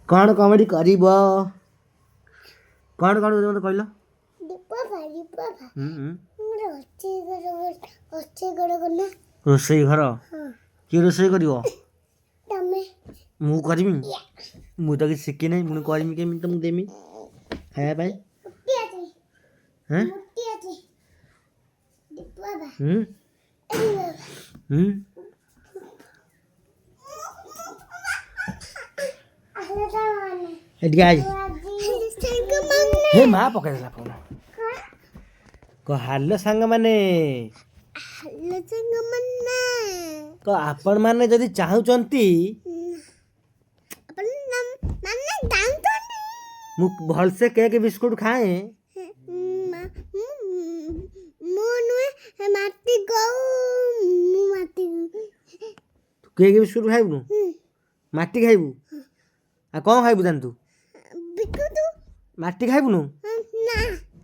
कौन कॉमेडी करीब कौन कौन मत कहल रोसई घर किए रोसई कर मु करमी मु तो किसी शिखी ना मुझे करमी केमी तुमको देमी खाया हे माँ पकड़ा फोन कह सांग माने आपण माने जदि चाहूचंती मु भलसे केक बिस्कुट खाए केक बिस्कुट खाइबु माटी खाइबु आ कौन खाइबु जान तू माटी खाइबु नु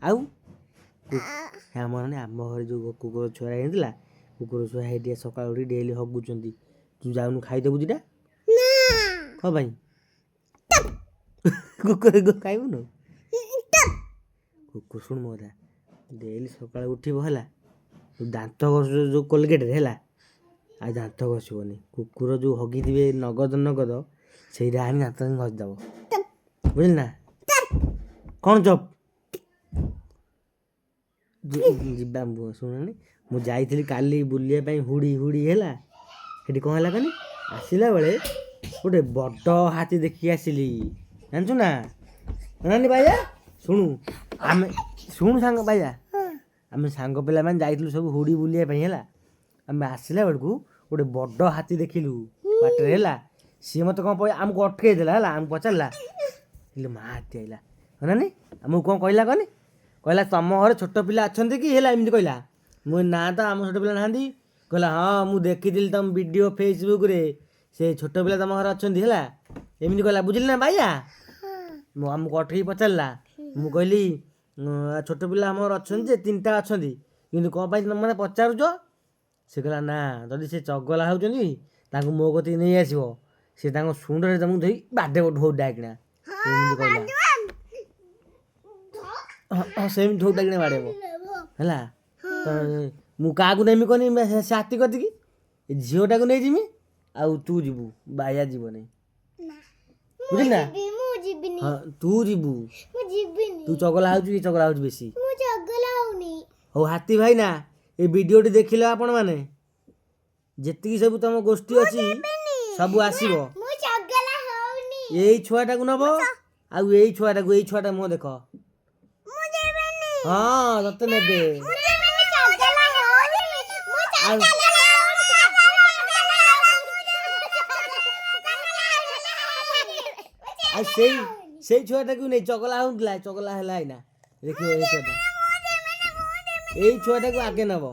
आउ आम घर जो कुकुर छुआ होता कुकुर छुआ है सकाल उठी डेली हगुंट तू जाऊनु खाईदेबू दीटा कौन भाई कुकुर खाइबु नु कुकुर शुण मोरा डेली सकाल उठब है दांत घस जो कोलगेट है आ दांत घसबनी कुकुर जो हगी थे नगद नगद से दांत घसीदेव बुझल ना कौन चप शुणनी मुझे जाइली काली बुलापी हुड़ी हुड़ी है कौन है कहनी आसला बेले गोटे बड़ हाथी देखी आसली जानचु ना नानी भाइया शुणु आम शुणु सांग भाइया आम सांग पिला मैंने जाइलु सब हुड़ी बुलापी है आम आसला बेलू गोटे बड़ हाथी देखिलु बाटर है सी मत कौन आमको अटकई देला आम पचारा माँ हाथी आइला नानी आमको कौन कहला कहनी कहला तुम घर छोट पिला अच्छा कि है एमती कहला मुझे ना तो आम छोट पिला ना कहला हाँ मुझे देखी तुम वीडियो फेसबुक रे से छोट पिला तुम घर अच्छा है एमती कहला बुझिल ना भाइया आमको अटक पचारा मुझे कहली छोट पिला आम अच्छा तीनटा अच्छा कि कौन मैंने पचारुच से कहला ना जदि से चगला होती मो कती नहीं आसो सी शुंडे तुमको धोई बाडे ढो डाकिना एमती कहला हाँ सेम ढोक डाकिना बाड़ेब है तो क्या नेमी कहनी से हाथी कति झीटा को नहीं जीमी आउ तू जीवु बाया जीव नहीं बुझल ना हाँ तू जीवु तू चगला हो चगला हो बेसी हो हाथी भाई ना ये वीडियोटी देखिल आपण मैंने जी सब तुम गोष्ठी अच्छी सब आसब यही छुआटा को नब आउ यही छुआटा मो देख हाँ तते नेबे से छुआटा को नहीं चगला होता चगला है ना देखिए यही छुआटा को आगे नब